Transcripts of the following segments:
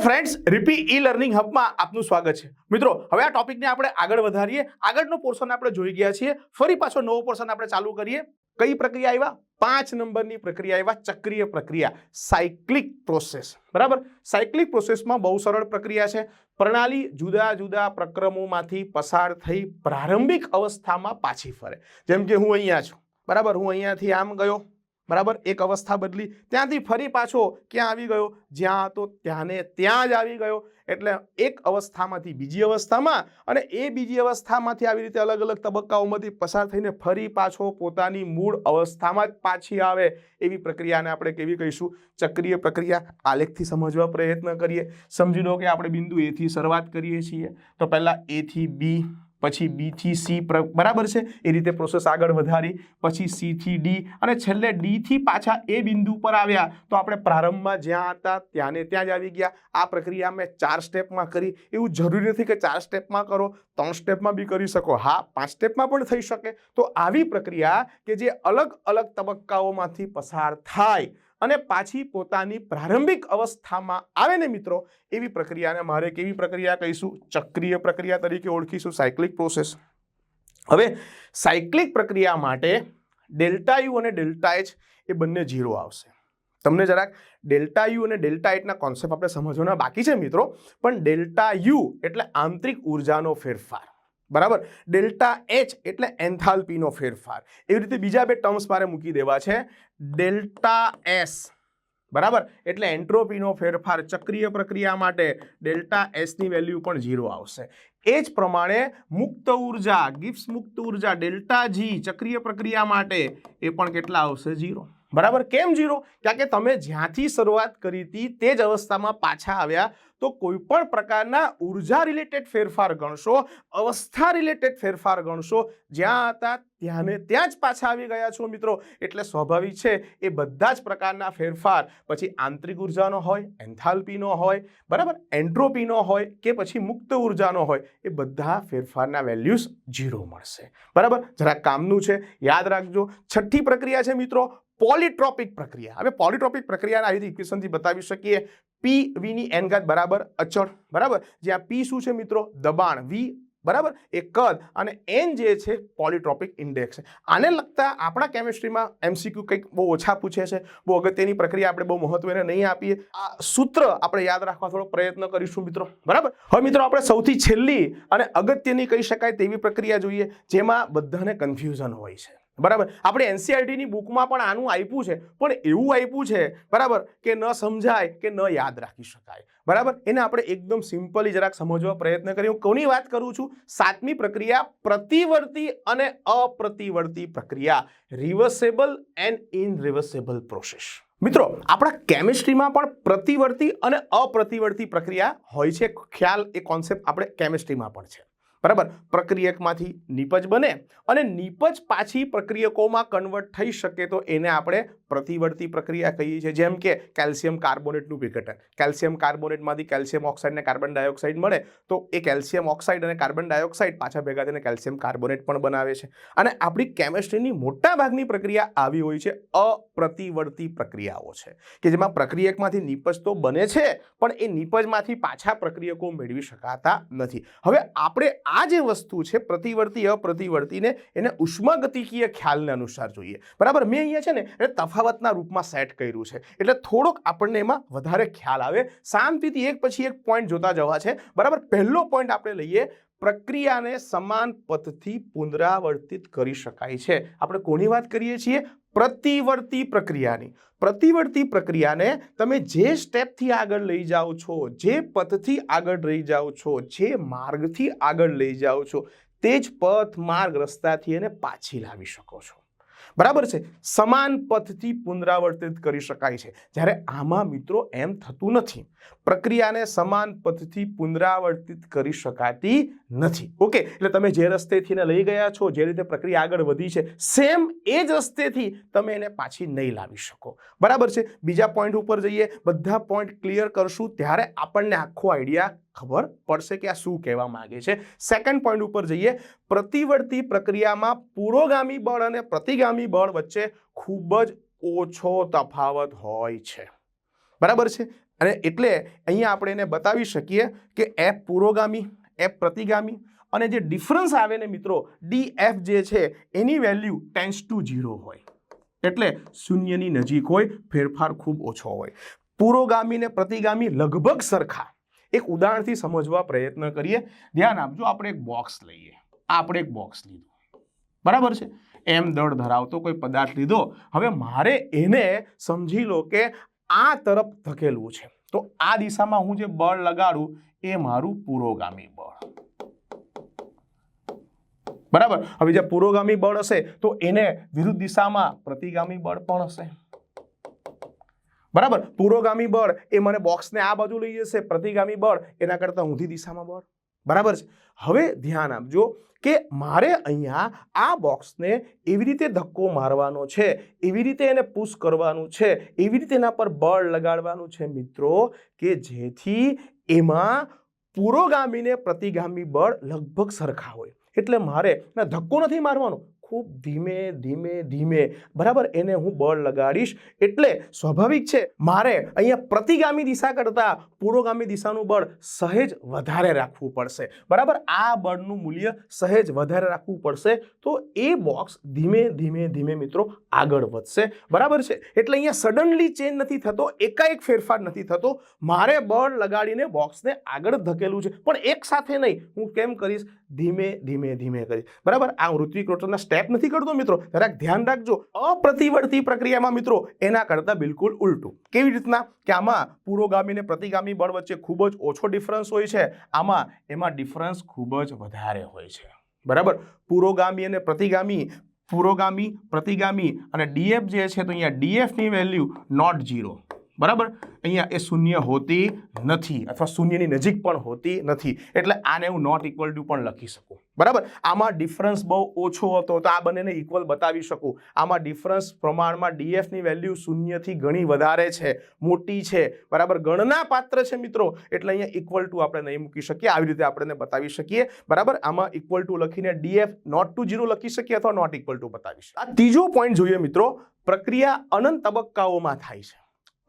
Friends, રીપી e learning હબમાં આપનું સ્વાગત છે। મિત્રો, હવે આ ટોપિકને આપણે આગળ વધારીએ। આગળનો પોર્શન આપણે જોઈ ગયા છીએ, ફરી પાછો નવો પોર્શન આપણે ચાલુ કરીએ। કઈ પ્રક્રિયા આવ્યા? 5 નંબરની પ્રક્રિયા આવ્યા, ચક્રીય પ્રક્રિયા, સાયક્લિક પ્રોસેસ। બરાબર, સાયક્લિક પ્રોસેસમાં બહુ સરળ પ્રક્રિયા છે। પ્રણાલી જુદા જુદા પ્રક્રમોમાંથી પસાર થઈ પ્રારંભિક અવસ્થામાં પાછી ફરે। જેમ કે હું અહીંયા છું, બરાબર, હું અહીંયાથી આમ ગયો, બરાબર, એક અવસ્થા બદલી, ત્યાંથી ફરી પાછો ક્યાં આવી ગયો? જ્યાં હતો ત્યાંને ત્યાં જ આવી ગયો। એટલે એક અવસ્થામાંથી બીજી અવસ્થામાં, અને એ બીજી અવસ્થામાંથી આવી રીતે અલગ અલગ તબક્કાઓમાંથી પસાર થઈને ફરી પાછો પોતાની મૂળ અવસ્થામાં જ પાછી આવે એવી પ્રક્રિયાને આપણે કેવી કહીશું? ચક્રીય પ્રક્રિયા। આલેખથી સમજવા પ્રયત્ન કરીએ। સમજી લો કે આપણે બિંદુ એ થી શરૂઆત કરીએ છીએ, તો પહેલા એ થી બી, પછી બી થી સી, બરાબર છે, એ રીતે પ્રોસેસ આગળ વધારી, પછી સી થી ડી, અને છેલ્લે ડી થી પાછા એ બિંદુ પર આવ્યા તો આપણે પ્રારંભમાં જ્યાં હતા ત્યાંને ત્યાં જ આવી ગયા। આ પ્રક્રિયા મેં 4 સ્ટેપમાં કરી। એવું જરૂરી નથી કે 4 સ્ટેપમાં કરો, 3 સ્ટેપમાં બી કરી શકો, હા 5 સ્ટેપમાં પણ થઈ શકે। તો આવી પ્રક્રિયા કે જે અલગ અલગ તબક્કાઓમાંથી પસાર થાય અને પાછી પોતાની પ્રારંભિક અવસ્થામાં આવે ને મિત્રો, એવી પ્રક્રિયાને મારે કેવી પ્રક્રિયા કહીશું? ચક્રીય પ્રક્રિયા તરીકે ઓળખીશું, સાયક્લિક પ્રોસેસ। હવે સાયક્લિક પ્રક્રિયા માટે ડેલ્ટા યુ અને ડેલ્ટા એચ એ બંને 0 આવશે। તમને જરાક ડેલ્ટા યુ અને ડેલ્ટા એચ ના કોન્સેપ્ટ આપણે સમજવાના બાકી છે મિત્રો, પણ ડેલ્ટા યુ એટલે આંતરિક ઉર્જાનો ફેરફાર, બરાબર, ડેલ્ટા એચ એટલે એન્થાલ્પીનો ફેરફાર। એવી રીતે બીજા બે ટર્મ્સ મારે મૂકી દેવા છે। ડેલ્ટા એસ, બરાબર, એટલે એન્ટ્રોપીનો ફેરફાર। ચક્રીય પ્રક્રિયા માટે ડેલ્ટા એસ ની વેલ્યુ પણ 0 આવશે। એ જ પ્રમાણે મુક્ત ઉર્જા, ગિબ્સ મુક્ત ઉર્જા ડેલ્ટા જી ચક્રીય પ્રક્રિયા માટે એ પણ કેટલા આવશે? 0। બરાબર, કેમ 0? કારણ કે તમે જ્યાંથી શરૂઆત કરી હતી તે જ અવસ્થામાં પાછા આવ્યા, તો કોઈ પણ પ્રકારના ઉર્જા રિલેટેડ ફેરફાર ગણશો, અવસ્થા રિલેટેડ ફેરફાર ગણશો, જ્યાં હતા ત્યાંને ત્યાં જ પાછા આવી ગયા છો મિત્રો। એટલે સ્વાભાવિક છે એ બધા જ પ્રકારના ફેરફાર પછી આંતરિક ઉર્જાનો હોય, એન્થાલ્પીનો હોય, બરાબર, એન્ટ્રોપીનો હોય કે પછી મુક્ત ઉર્જાનો હોય, એ બધા ફેરફારના વેલ્યુઝ 0 મળશે। બરાબર, જરા કામનું છે, યાદ રાખજો। છઠ્ઠી પ્રક્રિયા છે મિત્રો, પોલિટ્રોપિક પ્રક્રિયા। હવે પોલિટ્રોપિક પ્રક્રિયાને આવી રીતે ઇક્વેશનથી બતાવી શકીએ। પી વી ની એન ઘાત બરાબર અચળ, બરાબર, જ્યાં પી શું છે મિત્રો? દબાણ, વી બરાબર એ કદ, અને એન જે છે પોલિટ્રોપિક ઇન્ડેક્સ છે। આને લગતા આપણા કેમિસ્ટ્રીમાં એમસીક્યુ કંઈક બહુ ઓછા પૂછે છે, બહુ અગત્યની પ્રક્રિયા આપણે બહુ મહત્વને નહીં આપીએ। આ સૂત્ર આપણે યાદ રાખવા થોડો પ્રયત્ન કરીશું મિત્રો, બરાબર। હવે મિત્રો આપણે સૌથી છેલ્લી અને અગત્યની કહી શકાય તેવી પ્રક્રિયા જોઈએ, જેમાં બધાને કન્ફ્યુઝન હોય છે, બરાબર। આપણે એનસીઈઆરટી ની બુકમાં પણ આનું આપ્યું છે, પણ એવું આપ્યું છે, બરાબર, કે ન સમજાય કે ન યાદ રાખી શકાય, બરાબર। એને આપણે એકદમ સિમ્પલી જરાક સમજવા પ્રયત્ન કરીએ। હું કોની વાત કરું છું? 7મી પ્રક્રિયા, પ્રતિવર્તી અને અપ્રતિવર્તી પ્રક્રિયા, રિવર્સેબલ એન્ડ ઇનરિવર્સેબલ પ્રોસેસ। મિત્રો, આપણા કેમિસ્ટ્રીમાં પણ પ્રતિવર્તી અને અપ્રતિવર્તી પ્રક્રિયા હોય છે, ખ્યાલ, એ કોન્સેપ્ટ આપણે કેમિસ્ટ્રીમાં પણ છે, બરાબર। પ્રક્રિયકમાંથી નિપજ બને અને નિપજ પાછી પ્રક્રિયકોમાં કન્વર્ટ થઈ શકે તો એને આપણે પ્રતિવર્તી પ્રક્રિયા કહીએ છીએ। જેમ કે કેલ્શિયમ કાર્બોનેટનું વિઘટન, કેલ્શિયમ કાર્બોનેટમાંથી કેલ્શિયમ ઓક્સાઇડ અને કાર્બન ડાયોક્સાઇડ મળે તો એ કેલ્શિયમ ઓક્સાઇડ અને કાર્બન ડાયોક્સાઇડ પાછા ભેગા થઈને કેલ્શિયમ કાર્બોનેટ પણ બનાવે છે। અને આપણી કેમિસ્ટ્રીની મોટા ભાગની પ્રક્રિયા આવી હોય છે, અપ્રતિવર્તી પ્રક્રિયાઓ છે, કે જેમાં પ્રક્રિયકમાંથી નિપજ તો બને છે, પણ એ નિપજમાંથી પાછા પ્રક્રિયકો મેળવી શકાતા નથી। હવે આપણે આ જે વસ્તુ છે પ્રતિવર્તી અપ્રતિવર્તીને, એને ઉષ્માગતિકીય ખ્યાલને અનુસાર જોઈએ, બરાબર। મેં અહીંયા છે ને એટલે તફાવતના રૂપમાં સેટ કર્યું છે, એટલે થોડોક આપણને એમાં વધારે ખ્યાલ આવે। શાંતિથી એક પછી એક પોઈન્ટ જોતા જવા છે, બરાબર। પહેલો પોઈન્ટ આપણે લઈએ, પ્રક્રિયાને સમાન પથથી પુનરાવર્તિત કરી શકાય છે। આપણે કોની વાત કરીએ છીએ? પ્રતિવર્તી પ્રક્રિયાની। પ્રતિવર્તી પ્રક્રિયાને તમે જે સ્ટેપથી આગળ લઈ જાઓ છો, જે પથથી આગળ લઈ જાઓ છો, જે માર્ગથી આગળ લઈ જાઓ છો, તે જ પથ, માર્ગ, રસ્તાથી એને પાછી લાવી શકો છો, બરાબર છે। સમાન પથથી પુનરાવર્તિત કરી શકાય છે, જ્યારે આમાં મિત્રો એમ થતું નથી। પ્રક્રિયાને સમાન પથથી પુનરાવર્તિત કરી શકાતી નથી, ઓકે। એટલે તમે જે રસ્તેથી લઈ ગયા છો, જે રીતે પ્રક્રિયા આગળ વધી છે, સેમ એ જ રસ્તેથી તમે એને પાછી નહીં લાવી શકો, બરાબર છે। બીજા પોઈન્ટ ઉપર જઈએ, બધા પોઈન્ટ ક્લિયર કરશું ત્યારે આપણને આખો આઈડિયા ખબર પડશે કે આ શું કહેવા માંગે છે। સેકન્ડ પોઈન્ટ ઉપર જઈએ, પ્રતિવર્તી પ્રક્રિયામાં પુરોગામી બળ અને પ્રતિગામી બળ વચ્ચે ખૂબ જ ઓછો તફાવત હોય છે, બરાબર છે। અને એટલે અહીંયા આપણે એને બતાવી શકીએ કે એફ પુરોગામી, એફ પ્રતિગામી અને જે ડિફરન્સ આવે ને મિત્રો ડીએફ જે છે એની વેલ્યુ ટેન્સ ટુ 0 હોય, એટલે શૂન્યની નજીક હોય, ફેરફાર ખૂબ ઓછો હોય. પુરોગામી ને પ્રતિગામી લગભગ સરખા. એક ઉદાહરણથી સમજવા પ્રયત્ન કરીએ. ધ્યાન આપજો, આપણે એક બોક્સ લઈએ. આપણે એક બોક્સ લીધું, બરાબર છે. એમ દળ ધરાવતો કોઈ પદાર્થ લીધો. હવે મારે એને સમજી લો કે આ તરફ ધકેલવું છે, તો આ દિશામાં હું જે બળ લગાડું એ મારું પુરોગામી બળ, બરાબર. હવે જે પુરોગામી બળ હશે તો એને વિરુદ્ધ દિશામાં પ્રતિગામી બળ પણ હશે, બરાબર. પુરોગામી બળ એ મને બોક્સને આ બાજુ લઈ જશે, પ્રતિગામી બળ એના કરતા ઊંધી દિશામાં બળ, બરાબર છે. હવે ધ્યાન આપજો કે મારે અહીંયા આ બોક્સને એવી રીતે ધક્કો મારવાનો છે, એવી રીતે એને પુશ કરવાનું છે, એવી રીતે એના પર બળ લગાડવાનું છે મિત્રો કે જેથી એમાં પુરોગામી ને પ્રતિગામી બળ લગભગ સરખા હોય. એટલે મારે ધક્કો નથી મારવાનો, ખૂબ ધીમે ધીમે ધીમે, બરાબર, એને હું બળ લગાડીશ. એટલે સ્વાભાવિક છે મારે અહીંયા પ્રતિગામી દિશા કરતા પુરોગામી દિશાનું બળ સહેજ વધારે રાખવું પડશે, બરાબર. આ બળનું મૂલ્ય સહેજ વધારે રાખવું પડશે તો એ બોક્સ ધીમે ધીમે ધીમે મિત્રો આગળ વધશે, બરાબર છે. એટલે અહીંયા સડનલી ચેન્જ નથી થતો, એકાએક ફેરફાર નથી થતો. મારે બળ લગાડીને બોક્સને આગળ ધકેલવું છે, પણ એક સાથે નહીં. હું કેમ કરીશ? ધીમે ધીમે ધીમે કરીશ, બરાબર. આ ઋત્વિક રોટરના સ્ટેપ નથી કરતો મિત્રો, જરાક ધ્યાન રાખજો. અપ્રતિવર્તી પ્રક્રિયામાં મિત્રો એના કરતા બિલકુલ ઉલટું. કેવી રીતના? કે આમાં પુરોગામી અને પ્રતિગામી બળ વચ્ચે ખૂબ જ ઓછો ડિફરન્સ હોય છે, આમાં એમાં ડિફરન્સ ખૂબ જ વધારે હોય છે, બરાબર. પુરોગામી અને પ્રતિગામી, પુરોગામી પ્રતિગામી અને ડીએફ જે છે તો અહીંયા ડીએફ ની વેલ્યુ નોટ 0, બરાબર. અહીંયા એ શૂન્ય હોતી નથી અથવા શૂન્યની નજીક પણ હોતી નથી, એટલે આને હું નોટ ઇક્વલ ટુ પણ લખી શકું, બરાબર. આમાં ડિફરન્સ બહુ ઓછો હતો તો આ બંનેને ઇક્વલ બતાવી શકું. આમાં ડિફરન્સ પ્રમાણમાં ડીએફ ની વેલ્યુ શૂન્યથી ઘણી વધારે છે, મોટી છે, બરાબર, ગણના પાત્ર છે મિત્રો, એટલે અહીંયા ઇક્વલ ટુ આપણે નહીં મૂકી શકીએ. આવી રીતે આપણે બતાવી શકીએ, બરાબર. આમાં ઇક્વલ ટુ લખીને ડીએફ નોટ ટુ 0 લખી શકીએ અથવા નોટ ઇક્વલ ટુ બતાવી શકીએ. આ ત્રીજો પોઈન્ટ જોઈએ મિત્રો, પ્રક્રિયા અનંત તબક્કાઓમાં થાય છે.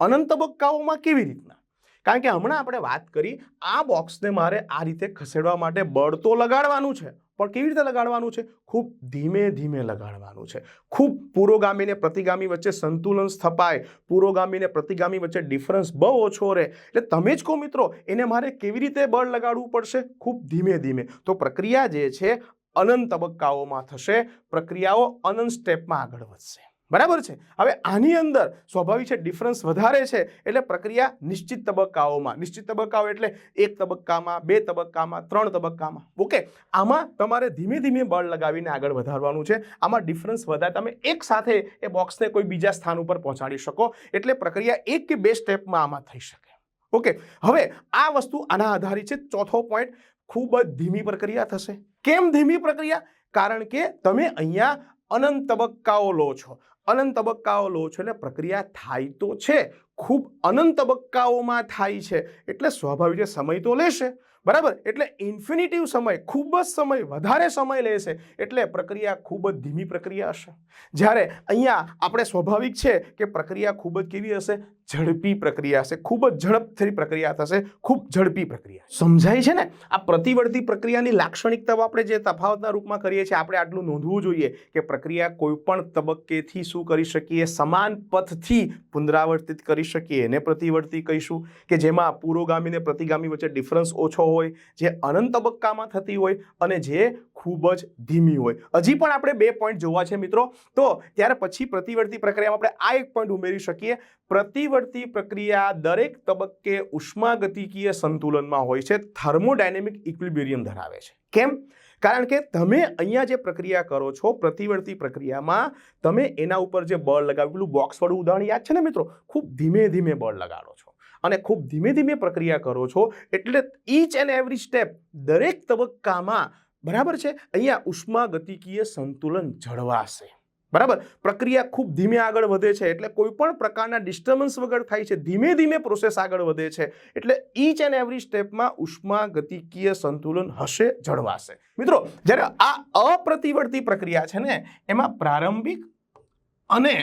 અનંત તબક્કાઓમાં કેવી રીતના? કારણ કે હમણાં આપણે વાત કરી આ બોક્સને મારે આ રીતે ખસેડવા માટે બળ તો લગાડવાનું છે, પણ કેવી રીતે લગાડવાનું છે? ખૂબ ધીમે ધીમે લગાડવાનું છે. ખૂબ પુરોગામી ને પ્રતિગામી વચ્ચે સંતુલન સ્થપાય, પુરોગામી ને પ્રતિગામી વચ્ચે ડિફરન્સ બહુ ઓછો રહે. એટલે તમે જ કહો મિત્રો, એને મારે કેવી રીતે બળ લગાડવું પડશે? ખૂબ ધીમે ધીમે. તો પ્રક્રિયા જે છે અનંત તબક્કાઓમાં થશે, પ્રક્રિયાઓ અનંત સ્ટેપમાં આગળ વધશે, બરાબર છે. હવે આની અંદર સ્વાભાવિક છે ડિફરન્સ વધારે છે, એટલે પ્રક્રિયા નિશ્ચિત તબક્કાઓમાં, નિશ્ચિત તબક્કાઓ એટલે 1 તબક્કામાં, 2 તબક્કામાં, 3 તબક્કામાં, ઓકે. આમાં તમારે ધીમે ધીમે બળ લગાવીને આગળ વધારવાનું છે. આમાં ડિફરન્સ વધારે તમે એક સાથે એ બોક્સને કોઈ બીજા સ્થાન ઉપર પહોંચાડી શકો, એટલે પ્રક્રિયા 1 કે 2 સ્ટેપમાં આમાં થઈ શકે, ઓકે. હવે આ વસ્તુ આના આધારિત છે. ચોથો પોઈન્ટ, ખૂબ જ ધીમી પ્રક્રિયા થશે. કેમ ધીમી પ્રક્રિયા? કારણ કે તમે અહીંયા અનંત તબક્કાઓ લો છો, અનંત તબક્કાઓ લો છો એટલે પ્રક્રિયા થાય તો છે, ખૂબ અનંત તબક્કાઓમાં થાય છે, એટલે સ્વાભાવિક છે સમય તો લેશે, બરાબર. એટલે ઇન્ફિનિટિવ સમય, ખૂબ જ સમય, વધારે સમય લેશે, એટલે પ્રક્રિયા ખૂબ જ ધીમી પ્રક્રિયા હશે. જ્યારે અહીંયા આપણે સ્વાભાવિક છે કે પ્રક્રિયા ખૂબ જ કેવી હશે? ઝડપી પ્રક્રિયા હશે, ખૂબ જ ઝડપથી પ્રક્રિયા થશે, ખૂબ ઝડપી પ્રક્રિયા. સમજાય છે ને? આ પ્રતિવર્તી પ્રક્રિયાની લાક્ષણિકતાઓ આપણે જે તફાવતના રૂપમાં કરીએ છીએ, આપણે આટલું નોંધવું જોઈએ કે પ્રક્રિયા કોઈ પણ તબક્કેથી શું કરી શકીએ? સમાન પથથી પુનરાવર્તિત કરી શકીએ, એને પ્રતિવર્તી કહીશું. કે જેમાં પુરોગામી ને પ્રતિગામી વચ્ચે ડિફરન્સ ઓછો હોય, જે અનંત તબક્કામાં થતી હોય અને જે ખૂબ જ ધીમી હોય. હજી પણ આપણે 2 પોઈન્ટ જોવા છે મિત્રો, તો ત્યાર પછી પ્રતિવર્તી પ્રક્રિયામાં આપણે આ એક પોઈન્ટ ઉમેરી શકીએ. પ્રતિવર્તી પ્રક્રિયા દરેક તબક્કે ઉષ્માગતિકીય સંતુલનમાં હોય છે, થર્મોડાયનેમિક ઇક્વિલિબ્રિયમ ધરાવે છે. કેમ? કારણ કે તમે અહીંયા જે પ્રક્રિયા કરો છો પ્રતિવર્તી પ્રક્રિયામાં, તમે એના ઉપર જે બળ લગાવેલું બોક્સ વાળું ઉદાહરણ યાદ છે ને મિત્રો? ખૂબ ધીમે ધીમે બળ લગાડો છો અને ખૂબ ધીમે ધીમે પ્રક્રિયા કરો છો, એટલે ઈચ એન્ડ એવરી સ્ટેપ, દરેક તબક્કામાં, બરાબર છે, અહીંયા ઉષ્માગતિકીય સંતુલન જળવાશે, બરાબર. પ્રક્રિયા ખૂબ ધીમે આગળ વધે છે, એટલે કોઈ પણ પ્રકારના ડિસ્ટર્બન્સ વગર થાય છે, ધીમે ધીમે પ્રોસેસ આગળ વધે છે, એટલે ઈચ એન્ડ એવરી સ્ટેપમાં ઉષ્માગતિકીય સંતુલન હશે, જળવાશે. મિત્રો, જ્યારે આ અપ્રતિવર્તી પ્રક્રિયા છે ને, એમાં પ્રારંભિક અને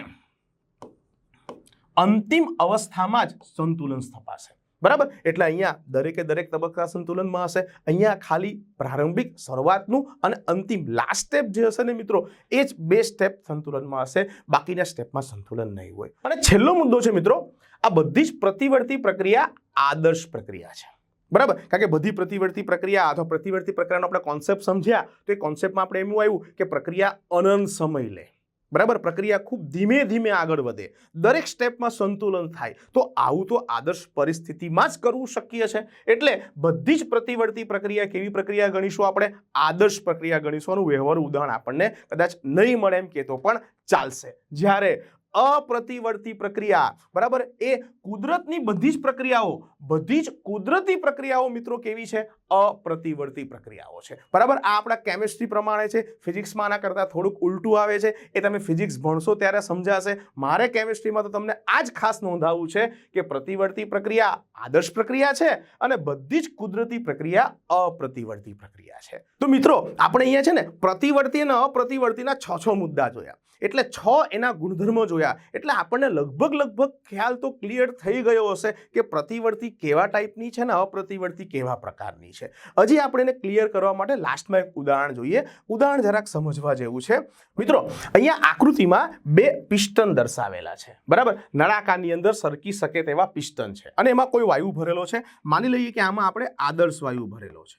અંતિમ અવસ્થામાં જ સંતુલન સ્થપાશે. બરાબર, એટલે અહીંયા દરેકે દરેક તબક્કા સંતુલનમાં હશે. અહીંયા ખાલી પ્રારંભિક શરૂઆતનું અને અંતિમ લાસ્ટ સ્ટેપ જે હશે ને મિત્રો, એ જ 2 સ્ટેપ સંતુલનમાં હશે, બાકીના સ્ટેપમાં સંતુલન નહીં હોય. અને છેલ્લો મુદ્દો છે મિત્રો, આ બધી જ પ્રતિવર્તી પ્રક્રિયા આદર્શ પ્રક્રિયા છે. બરાબર, કારણ કે બધી પ્રતિવર્તી પ્રક્રિયા અથવા પ્રતિવર્તી પ્રક્રિયાનો આપણે કોન્સેપ્ટ સમજ્યા તો એ કોન્સેપ્ટમાં આપણે એમ આવ્યું કે પ્રક્રિયા અનંત સમય લે. બરાબર, પ્રક્રિયા ખૂબ ધીમે ધીમે આગળ વધે, દરેક સ્ટેપમાં સંતુલન થાય. તો આવું તો આદર્શ પરિસ્થિતિમાં જ કરવું શક્ય છે. એટલે બધી જ પ્રતિવર્તી પ્રક્રિયા કેવી પ્રક્રિયા ગણીશું આપણે? આદર્શ પ્રક્રિયા ગણીશું. આનું વ્યવહારુ ઉદાહરણ આપણને કદાચ નહીં મળે એમ કહેતો પણ ચાલશે. જ્યારે અપ્રતિવર્તી પ્રક્રિયા, બરાબર, એ કુદરતની બધી જ કુદરતી પ્રક્રિયાઓ મિત્રો કેવી છે? અપ્રતિવર્તી પ્રક્રિયાઓ છે. બરાબર, આ આપણા કેમિસ્ટ્રી પ્રમાણે છે. ફિઝિક્સમાં આના કરતાં થોડુંક ઉલટું આવે છે. એ તમે ફિઝિક્સ ભણશો ત્યારે સમજાશે. મારે કેમિસ્ટ્રીમાં તો તમને આ જ ખાસ નોંધાવવું છે કે પ્રતિવર્તી પ્રક્રિયા આદર્શ પ્રક્રિયા છે અને બધી જ કુદરતી પ્રક્રિયા અપ્રતિવર્તી પ્રક્રિયા છે. તો મિત્રો આપણે અહીંયા છે ને પ્રતિવર્તી અને અપ્રતિવર્તીના 6 મુદ્દા જોયા, એટલે 6 એના ગુણધર્મો જોયા. એટલે આપણને લગભગ ખ્યાલ તો ક્લિયર થઈ ગયો હશે કે પ્રતિવર્તી કેવા ટાઈપની છે ને અપ્રતિવર્તી કેવા પ્રકારની છે. હજી આપણે એને ક્લિયર કરવા માટે લાસ્ટમાં એક ઉદાહરણ જોઈએ. ઉદાહરણ જરાક સમજવા જેવું છે. મિત્રો અહીંયા આકૃતિમાં 2 પિસ્ટન દર્શાવેલા છે. બરાબર, નળાકારની અંદર સરકી શકે તેવા પિસ્ટન છે અને એમાં કોઈ વાયુ ભરેલો છે. માની લઈએ કે આમાં આપણે આદર્શ વાયુ ભરેલો છે.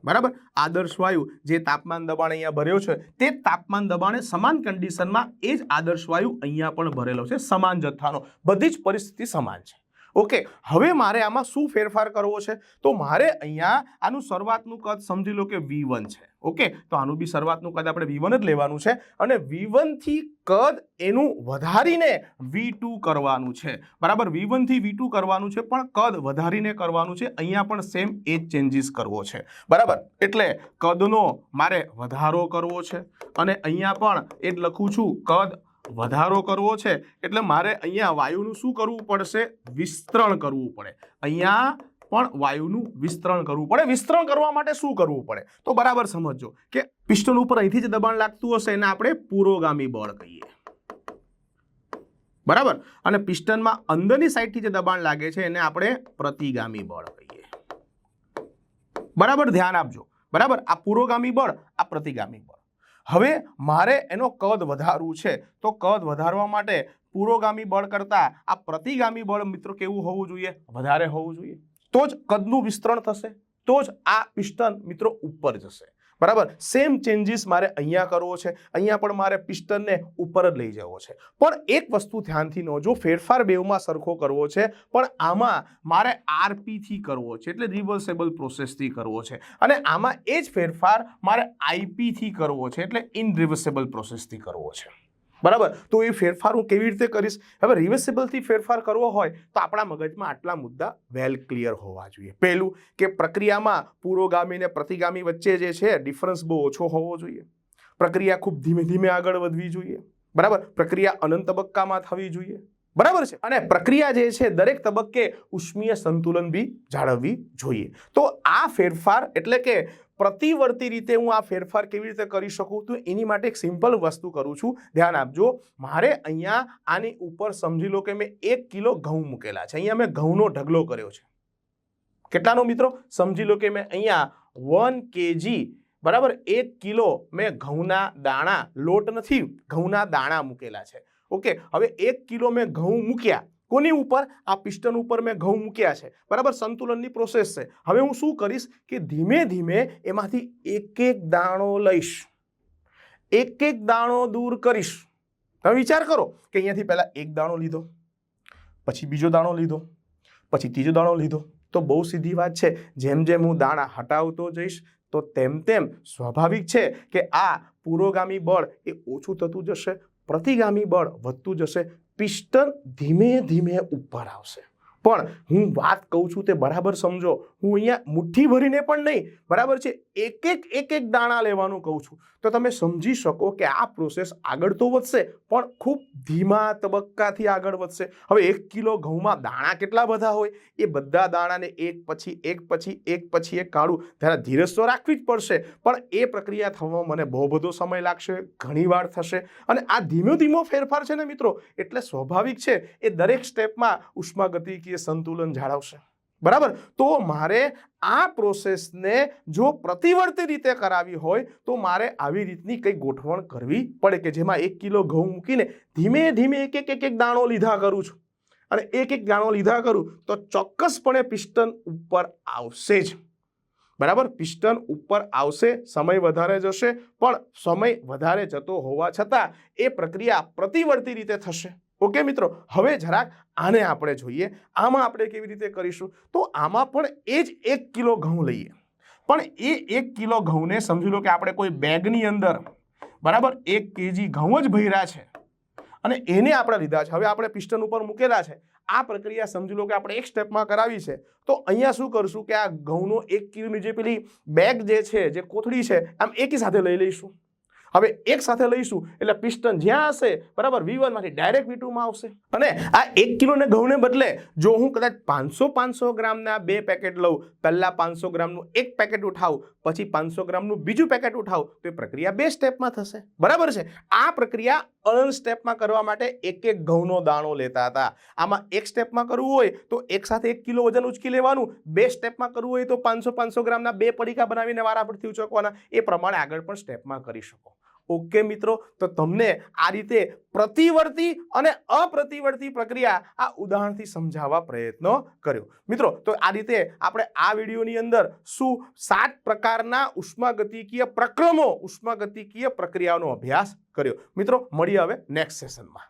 બરાબર, આદર્શ વાયુ જે તાપમાન દબાણ અહીંયા ભર્યો છે તે તાપમાન દબાણે સમાન કન્ડિશનમાં એ જ આદર્શ વાયુ અહીંયા પણ ભરેલો છે, સમાન જથ્થાનો. બધી જ પરિસ્થિતિ સમાન છે. ઓકે, હવે મારે આમાં શું ફેરફાર કરવો છે? તો મારે અહીંયા આનું શરૂઆતનું કદ સમજી લો કે V1 છે. ઓકે, તો આનું બી શરૂઆતનું કદ આપણે V1 જ લેવાનું છે અને V1 થી કદ એનું વધારીને V2 કરવાનું છે. બરાબર, V1 થી V2 કરવાનું છે પણ કદ વધારીને કરવાનું છે. અહીંયા પણ સેમ એ જ ચેન્જીસ કરવો છે. બરાબર, એટલે કદનો મારે વધારો કરવો છે અને અહીંયા પણ એ જ લખું છું, કદ વધારો કરવો છે. એટલે મારે અહીંયા વાયુનું શું કરવું પડશે? વિસ્તરણ કરવું પડે. અહીંયા પણ વાયુનું વિસ્તરણ કરવું પડે. વિસ્તરણ કરવા માટે શું કરવું પડે? તો બરાબર સમજો કે પિસ્ટન ઉપર અહીંથી જે દબાણ લાગતું હશે એને આપણે પુરોગામી બળ કહીએ. બરાબર, અને પિસ્ટનમાં અંદરની સાઈડથી જે દબાણ લાગે છે એને આપણે પ્રતિગામી બળ કહીએ. બરાબર, ધ્યાન આપજો. બરાબર, આ પુરોગામી બળ, આ પ્રતિગામી બળ. હવે મારે એનો કદ વધારવું છે તો કદ વધારવા માટે પુરોગામી બળ કરતાં આ પ્રતિગામી બળ મિત્રો કેવું હોવું જોઈએ? વધારે હોવું જોઈએ. તો જ કદનું વિસ્તરણ થશે, તો જ આ પિસ્ટન મિત્રો ઉપર જશે. બરાબર, સેમ ચેન્જીસ મારે અહીંયા કરવો છે. અહીંયા પણ મારે પિસ્ટનને ઉપર જ લઈ જવો છે. પણ એક વસ્તુ ધ્યાનથી નોંધો, ફેરફાર બેવમાં સરખો કરવો છે પણ આમાં મારે RP થી કરવો છે, એટલે રિવર્સેબલ પ્રોસેસથી કરવો છે. અને આમાં એ જ ફેરફાર મારે IP થી કરવો છે, એટલે ઇનરિવર્સેબલ પ્રોસેસથી કરવો છે. બરાબર, તો એ ફેરફાર હું કેવી રીતે કરીશ? હવે રિવર્સેબલથી ફેરફાર કરવો હોય તો આપણા મગજમાં આટલા મુદ્દા વેલ ક્લિયર હોવા જોઈએ. પહેલું કે પ્રક્રિયામાં પુરોગામી અને પ્રતિગામી વચ્ચે જે છે ડિફરન્સ બહુ ઓછો હોવો જોઈએ. પ્રક્રિયા ખૂબ ધીમે ધીમે આગળ વધવી જોઈએ. બરાબર, પ્રક્રિયા અનંત તબક્કામાં થવી જોઈએ. બરાબર છે, અને પ્રક્રિયા જે છે દરેક તબક્કે ઉષ્મીય સંતુલન બી જાળવવી જોઈએ. તો આ ફેરફાર એટલે કે પ્રતિવર્તી રીતે હું આ ફેરફાર કેવી રીતે કરી શકું? તો એની માટે એક સિમ્પલ વસ્તુ કરું છું, ધ્યાન આપજો. મારે અહીંયા આની ઉપર સમજી લો કે મેં 1 કિલો ઘઉં મૂકેલા છે. અહીંયા મેં ઘઉંનો ઢગલો કર્યો છે. કેટલાનો મિત્રો? સમજી લો કે મેં અહીંયા 1 kg, બરાબર, 1 કિલો મેં ઘઉંના દાણા, લોટ નથી, ઘઉંના દાણા મૂકેલા છે. ઓકે, હવે 1 કિલો મેં ઘઉં મૂક્યા. કોની ઉપર? આ પિસ્ટન ઉપર મેં ઘઉં મૂક્યા છે. બરાબર, સંતુલનની પ્રોસેસ છે. હવે હું શું કરીશ કે ધીમે ધીમે એમાંથી એક દાણો લઈશ, એક દાણો દૂર કરીશ. તમે વિચાર કરો કે અહીંયાથી પહેલા 1 દાણો લીધો, પછી બીજો દાણો લીધો, પછી ત્રીજો દાણો લીધો. તો બહુ સીધી વાત છે, જેમ જેમ હું દાણા હટાવતો જઈશ તો તેમ તેમ સ્વાભાવિક છે કે આ પુરોગામી બળ એ ઓછું થતું જશે, પ્રતિગામી બળ વધતું જશે, પિસ્ટન ધીમે ધીમે ઉપર આવશે. પણ હું વાત કહું છું તે બરાબર સમજો. હું અહીંયા મુઠ્ઠી ભરીને પણ નહીં, બરાબર છે, એક દાણા લેવાનું કહું છું. તો તમે સમજી શકો કે આ પ્રોસેસ આગળ તો વધશે પણ ખૂબ ધીમા તબક્કાથી આગળ વધશે. હવે 1 કિલો ઘઉંમાં દાણા કેટલા બધા હોય? એ બધા દાણાને એક પછી એક કાઢું ત્યારે ધીરજ તો રાખવી જ પડશે. પણ એ પ્રક્રિયા થવામાં મને બહુ બધો સમય લાગશે, ઘણી વાર થશે. અને આ ધીમો ફેરફાર છે ને મિત્રો, એટલે સ્વાભાવિક છે એ દરેક સ્ટેપમાં ઉષ્માગતિકીય સંતુલન જાળવશે. બરાબર. તો મારે આ પ્રોસેસને જો પ્રતિવર્તી રીતે કરાવી હોય તો મારે આવી રીતની કંઈક ગોઠવણ કરવી પડે કે જેમાં 1 કિલો ઘઉં મૂકીને ધીમે ધીમે એક દાણો લીધા કરું છું અને એક દાણો લીધા કરું તો ચોક્કસપણે પિસ્ટન ઉપર આવશે જ. બરાબર. પિસ્ટન ઉપર આવશે, સમય વધારે જશે, પણ સમય વધારે જતો હોવા છતાં એ પ્રક્રિયા પ્રતિવર્તી રીતે થશે. ઓકે મિત્રો, હવે જરાક આને આપણે જોઈએ. આમાં આપણે કેવી રીતે કરીશું? તો આમાં પણ એ જ 1 કિલો ઘઉં લઈએ, પણ એ 1 કિલો ઘઉંને સમજી લો કે આપણે કોઈ બેગની અંદર બરાબર 1 kg ઘઉં જ ભર્યા છે અને એને આપણે લીધા છે. હવે આપણે પિસ્ટન ઉપર મૂકેલા છે. આ પ્રક્રિયા સમજી લો કે આપણે એક સ્ટેપમાં કરાવી છે. તો અહીંયા શું કરશું કે આ ઘઉંનો 1 કિલોની જે પેલી બેગ જે છે, જે કોથળી છે, આમ એકી સાથે લઈ લઈશું. હવે એક સાથે લઈશું એટલે પિસ્ટન જ્યાં હશે બરાબર V1 માંથી ડાયરેક્ટ V2 માં આવશે. અને આ 1 કિલોને ઘઉંને બદલે જો હું કદાચ 500 ગ્રામના 2 પેકેટ લઉં, પહેલા 500 ગ્રામનું એક પેકેટ ઉઠાવું, પછી 500 ગ્રામનું બીજું પેકેટ ઉઠાવું, તો એ પ્રક્રિયા 2 સ્ટેપમાં થશે. બરાબર છે. આ પ્રક્રિયા અનંત સ્ટેપમાં કરવા માટે એક ઘઉંનો દાણો લેતા હતા. આમાં એક સ્ટેપમાં કરવું હોય તો એક સાથે 1 કિલો વજન ઉચકી લેવાનું, 2 સ્ટેપમાં કરવું હોય તો 500 ગ્રામના 2 પડીકા બનાવીને વારાફરતી ઉચકવાના. એ પ્રમાણે આગળ પણ સ્ટેપમાં કરી શકો. ઓકે મિત્રો, તો તમને આ રીતે પ્રતિવર્તી અને અપ્રતિવર્તી પ્રક્રિયા આ ઉદાહરણથી સમજાવવા પ્રયત્ન કર્યો. મિત્રો, તો આ રીતે આપણે આ વિડીયોની અંદર શું 7 પ્રકારના ઉષ્માગતિકીય પ્રક્રમો, ઉષ્માગતિકીય પ્રક્રિયાઓનો અભ્યાસ કર્યો. મિત્રો, મળીએ હવે નેક્સ્ટ સેશનમાં.